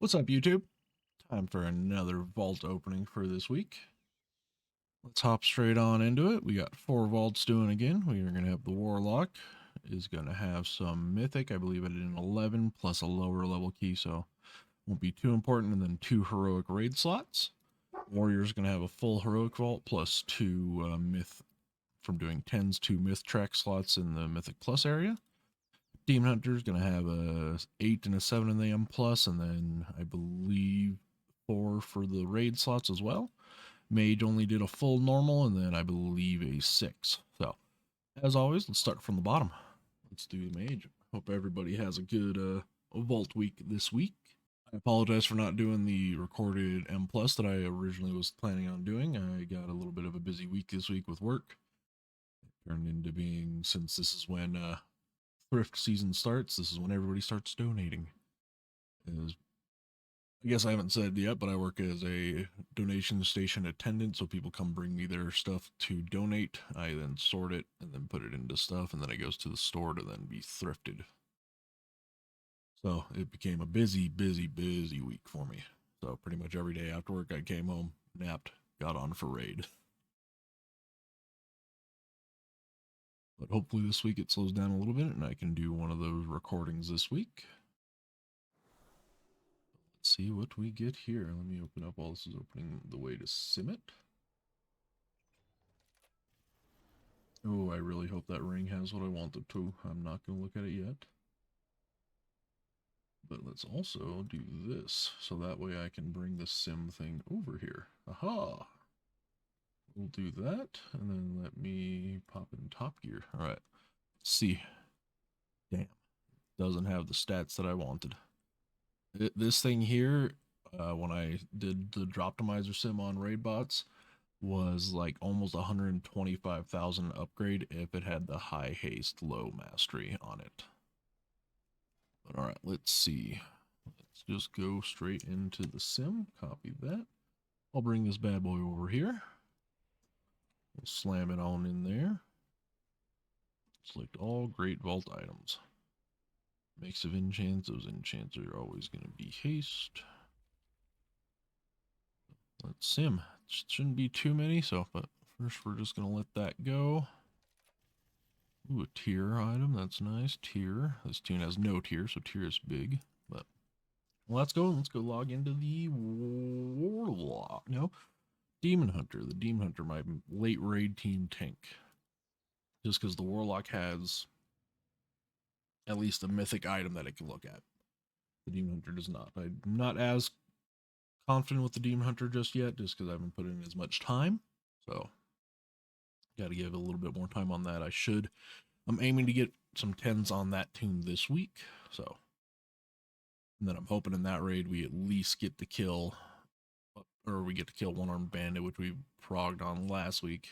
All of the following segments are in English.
What's up, YouTube? Time for another vault opening for this week. Let's hop straight on into it. We got 4 vaults doing again. We are going to have the Warlock is going to have some Mythic. I believe it in 11 plus a lower level key, so won't be too important. And then 2 Heroic raid slots. Warrior's going to have a full Heroic vault plus 2 Myth from doing 10s, 2 Myth track slots in the Mythic Plus area. Demon Hunter's going to have a 8 and a 7 in the M plus, and then I believe 4 for the raid slots as well. Mage only did a full normal, and then I believe a 6. So, as always, let's start from the bottom. Let's do the mage. Hope everybody has a good vault week this week. I apologize for not doing the recorded M plus that I originally was planning on doing. I got a little bit of a busy week this week with work. It turned into being, since this is when thrift season starts, this is when everybody starts donating. As I guess I haven't said yet, but I work as a donation station attendant, so people come bring me their stuff to donate. I then sort it and then put it into stuff, and then it goes to the store to then be thrifted. So it became a busy week for me. So pretty much every day after work, I came home, napped, got on for raid. But hopefully this week it slows down a little bit and I can do one of those recordings this week. Let's see what we get here. Let me open up while this is opening the way to sim it. Oh, I really hope that ring has what I want it to. I'm not going to look at it yet. But let's also do this, so that way I can bring the sim thing over here. Aha! We'll do that, and then let me pop in Top Gear. Alright, let's see. Damn, doesn't have the stats that I wanted. This thing here, when I did the Droptimizer sim on raid bots, was like almost 125,000 upgrade if it had the high haste low mastery on it. But all right, let's see. Let's just go straight into the sim. Copy that. I'll bring this bad boy over here. We'll slam it on in there. Select all great vault items. Mix of enchants. Those enchants are always going to be haste. Let's sim. Shouldn't be too many, so but first we're just going to let that go. Ooh, a tier item. That's nice. Tier. This tune has no tier, so tier is big. But well, let's go. Let's go log into the Warlock. No, Demon Hunter. The Demon Hunter, my late raid team tank. Just because the Warlock has at least a mythic item that it can look at. The Demon Hunter does not. I'm not as confident with the Demon Hunter just yet, just because I haven't put in as much time. So, got to give a little bit more time on that. I'm aiming to get some 10s on that tune this week. So, and then I'm hoping in that raid we at least get to kill, or we get to kill One Armed Bandit, which we progged on last week.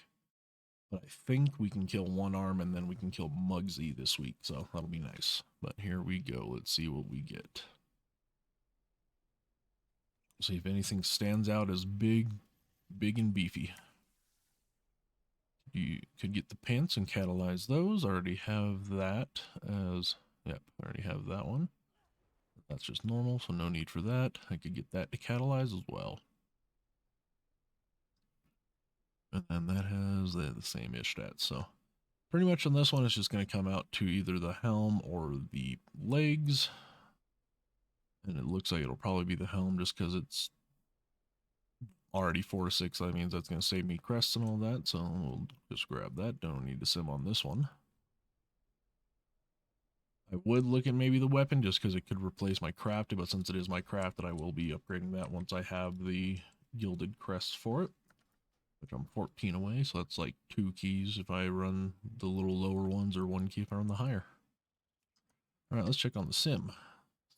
But I think we can kill One Arm and then we can kill Muggsy this week, so that'll be nice. But here we go. Let's see what we get. See if anything stands out as big and beefy. You could get the pants and catalyze those. I already have that as, yep, I already have that one. That's just normal, so no need for that. I could get that to catalyze as well. And then that has the same-ish stats, so pretty much on this one, it's just going to come out to either the helm or the legs. And it looks like it'll probably be the helm just because it's already 4 to 6. That means that's going to save me crests and all that. So we'll just grab that. Don't need to sim on this one. I would look at maybe the weapon just because it could replace my crafted, but since it is my crafted, I will be upgrading that once I have the gilded crests for it. Which I'm 14 away, so that's like 2 keys if I run the little lower ones, or 1 key if I run the higher. Alright, let's check on the sim.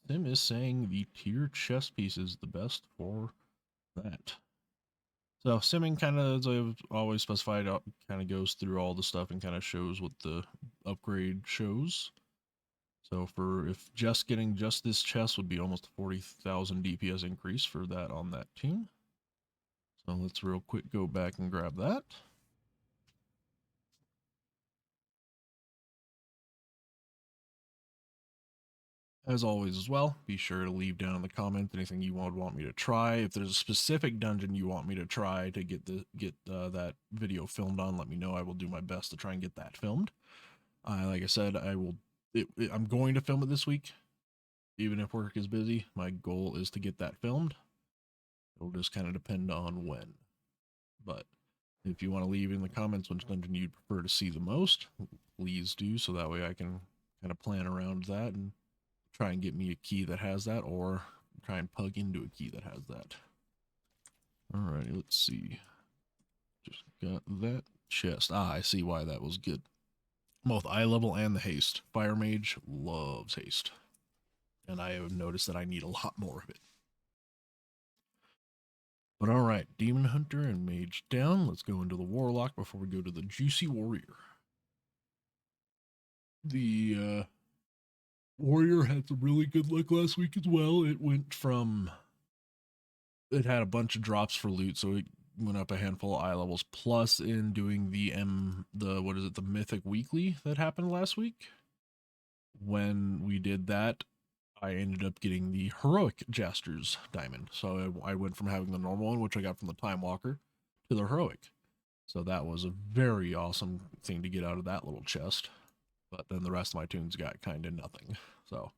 Sim is saying the tier chest piece is the best for that. So simming kind of, as I've always specified, kind of goes through all the stuff and kind of shows what the upgrade shows. So for if just getting just this chest would be almost 40,000 DPS increase for that on that tune. So let's real quick go back and grab that. As always, as well, be sure to leave down in the comments anything you would want me to try. If there's a specific dungeon you want me to try to get that video filmed on, let me know. I will do my best to try and get that filmed. Like I said, I will. I'm going to film it this week, even if work is busy. My goal is to get that filmed. It'll just kind of depend on when. But if you want to leave in the comments which dungeon you'd prefer to see the most, please do, so that way I can kind of plan around that and try and get me a key that has that, or try and plug into a key that has that. Alrighty, let's see. Just got that chest. I see why that was good. Both eye level and the haste. Fire mage loves haste. And I have noticed that I need a lot more of it. But alright, demon hunter and mage down. Let's go into the warlock before we go to the juicy warrior. The warrior had some really good luck last week as well. It went from, it had a bunch of drops for loot, so it went up a handful of eye levels, plus in doing the mythic weekly that happened last week. When we did that, I ended up getting the heroic Jaster's diamond. So I went from having the normal one, which I got from the Time Walker, to the heroic. So that was a very awesome thing to get out of that little chest. But then the rest of my tunes got kind of nothing. So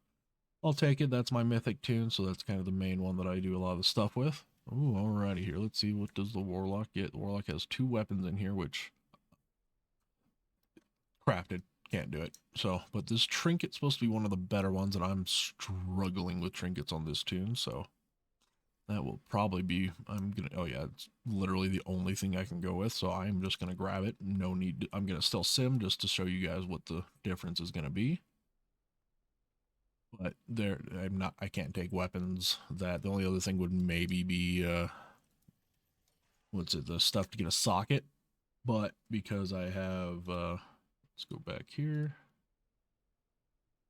I'll take it. That's my mythic tune, so that's kind of the main one that I do a lot of the stuff with. Ooh, alrighty here. Let's see, what does the warlock get? The warlock has 2 weapons in here, which crafted. Can't do it. So, but this trinket's supposed to be one of the better ones, and I'm struggling with trinkets on this tune, so that will probably be, oh yeah, it's literally the only thing I can go with, so I'm just gonna grab it. No need to, I'm gonna still sim just to show you guys what the difference is gonna be. But I can't take weapons. That the only other thing would maybe be the stuff to get a socket. But because I have let's go back here.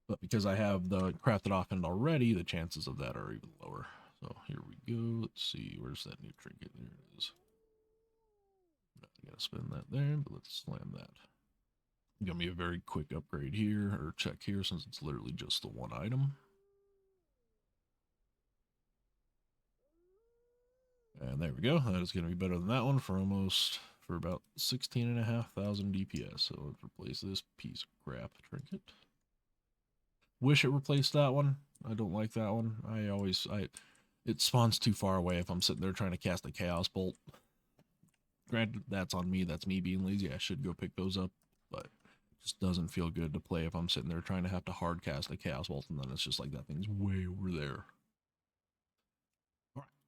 But because I have the crafted offhand already, the chances of that are even lower. So here we go. Let's see, where's that new trinket? There it is. I'm not gonna spend that there, but let's slam that. Gonna be a very quick upgrade here, or check here, since it's literally just the one item. And there we go. That is going to be better than that one for about 16,500 DPS. So let's replace this piece of crap trinket. Wish it replaced that one. I don't like that one. It spawns too far away if I'm sitting there trying to cast a chaos bolt. Granted, that's on me. That's me being lazy. I should go pick those up, but it just doesn't feel good to play if I'm sitting there trying to have to hard cast a chaos bolt, and then it's just like that thing's way over there.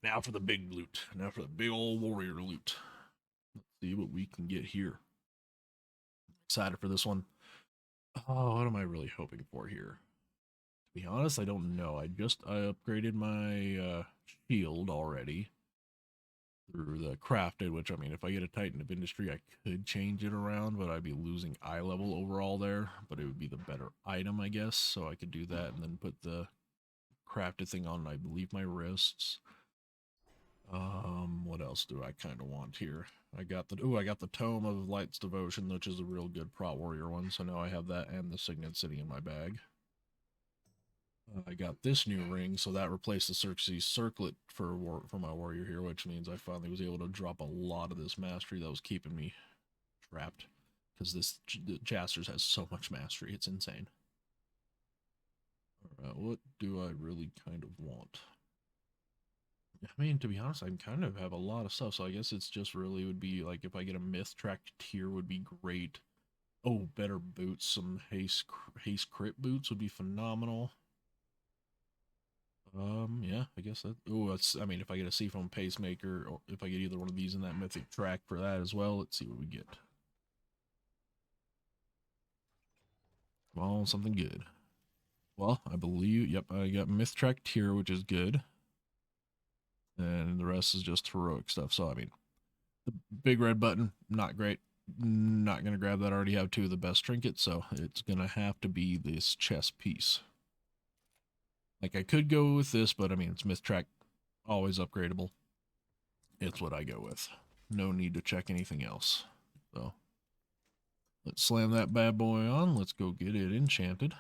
Now for the big loot. Now for the big old warrior loot. Let's see what we can get here. Excited for this one. Oh, what am I really hoping for here? To be honest, I don't know. I upgraded my shield already through the crafted, which, I mean, if I get a Titan of Industry, I could change it around, but I'd be losing eye level overall there. But it would be the better item, I guess. So I could do that and then put the crafted thing on, I believe, my wrists. What else do I kind of want here? I got the Tome of Light's Devotion, which is a real good Prot Warrior one, so now I have that and the Signet sitting in my bag. I got this new ring, so that replaced the Xerxes Circlet for my warrior here, which means I finally was able to drop a lot of this mastery that was keeping me trapped, because this Jasters has so much mastery, it's insane. Alright, what do I really kind of want? I mean, to be honest, I kind of have a lot of stuff, so I guess it's just really would be like if I get a myth track tier would be great. Oh, better boots, some haste crit boots would be phenomenal. Yeah, I guess that. Oh, I mean, if I get a Seafoam Pacemaker, or if I get either one of these in that mythic track for that as well, let's see what we get. Come on, something good. Well, I believe, yep, I got myth track tier, which is good. And the rest is just heroic stuff. So, I mean, the big red button, not great. Not going to grab that. I already have 2 of the best trinkets, so it's going to have to be this chest piece. Like, I could go with this, but, I mean, it's myth track, always upgradable. It's what I go with. No need to check anything else. So, let's slam that bad boy on. Let's go get it enchanted.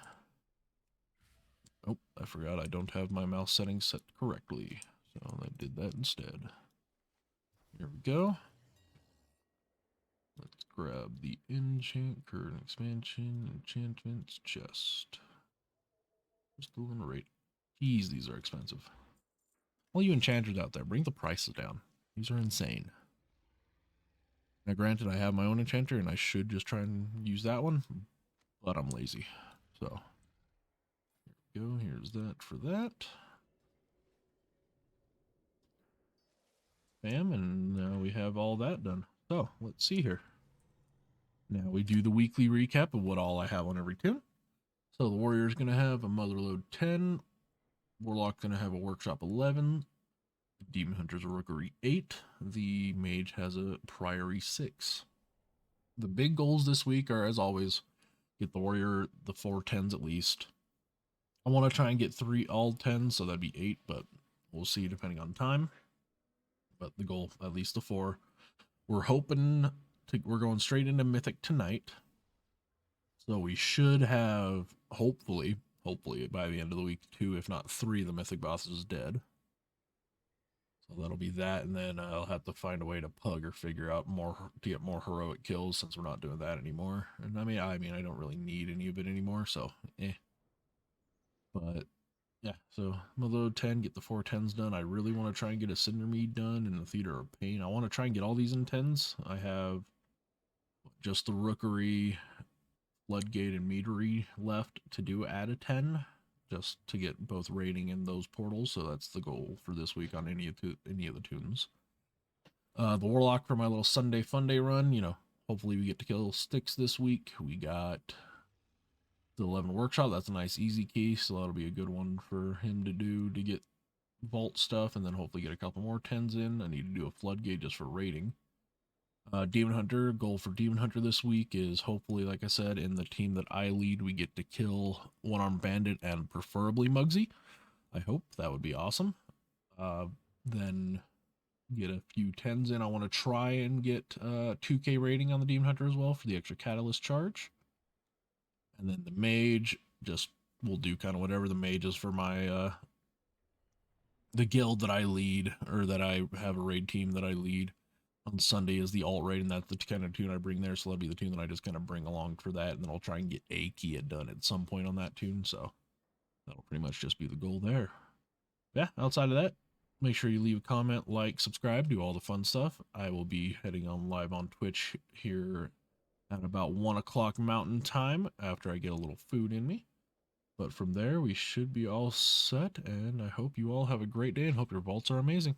Oh, I forgot I don't have my mouse settings set correctly. So I did that instead. Here we go. Let's grab the enchant, current expansion, enchantments, chest. Just a little rate. Jeez, these are expensive. All you enchanters out there, bring the prices down. These are insane. Now, granted, I have my own enchanter, and I should just try and use that one, but I'm lazy. So, here we go. Here's that for that. Bam, and now we have all that done. So, let's see here. Now we do the weekly recap of what all I have on every toon. So, the Warrior's going to have a Motherload 10. Warlock going to have a Workshop 11. Demon Hunter's a Rookery 8. The Mage has a Priory 6. The big goals this week are, as always, get the Warrior the 4 10s at least. I want to try and get 3 all 10s, so that'd be 8, but we'll see depending on time. But the goal, at least the 4. We're hoping we're going straight into Mythic tonight. So we should have, hopefully by the end of the week, 2, if not 3 of the Mythic bosses dead. So that'll be that, and then I'll have to find a way to pug or figure out more to get more heroic kills since we're not doing that anymore. And I mean I don't really need any of it anymore, so But yeah, so Motherload 10, get the 4 10s done. I really want to try and get a Cindermead done in the Theater of Pain. I want to try and get all these in 10s. I have just the Rookery, Floodgate, and Meadery left to do at a 10, just to get both rating in those portals. So that's the goal for this week on any of the toons. The Warlock for my little Sunday Fun Day run. Hopefully we get to kill Styx this week. We got the 11 Workshop. That's a nice easy key, so that'll be a good one for him to do to get vault stuff, and then hopefully get a couple more 10s in. I need to do a Floodgate just for rating. Demon Hunter, goal for Demon Hunter this week is hopefully, like I said, in the team that I lead, we get to kill One-Armed Bandit and preferably Muggsy. I hope that would be awesome. Then get a few 10s in. I want to try and get 2k rating on the Demon Hunter as well for the extra catalyst charge. And then the Mage, just will do kind of whatever the Mage is for my the guild that I lead, or that I have a raid team that I lead on Sunday, is the alt raid, and that's the kind of toon I bring there. So that'll be the toon that I just kind of bring along for that, and then I'll try and get a Kia done at some point on that toon. So that'll pretty much just be the goal there. Yeah, outside of that, make sure you leave a comment, like, subscribe, do all the fun stuff. I will be heading on live on Twitch here at about 1 o'clock Mountain Time after I get a little food in me. But from there, we should be all set, and I hope you all have a great day and hope your vaults are amazing.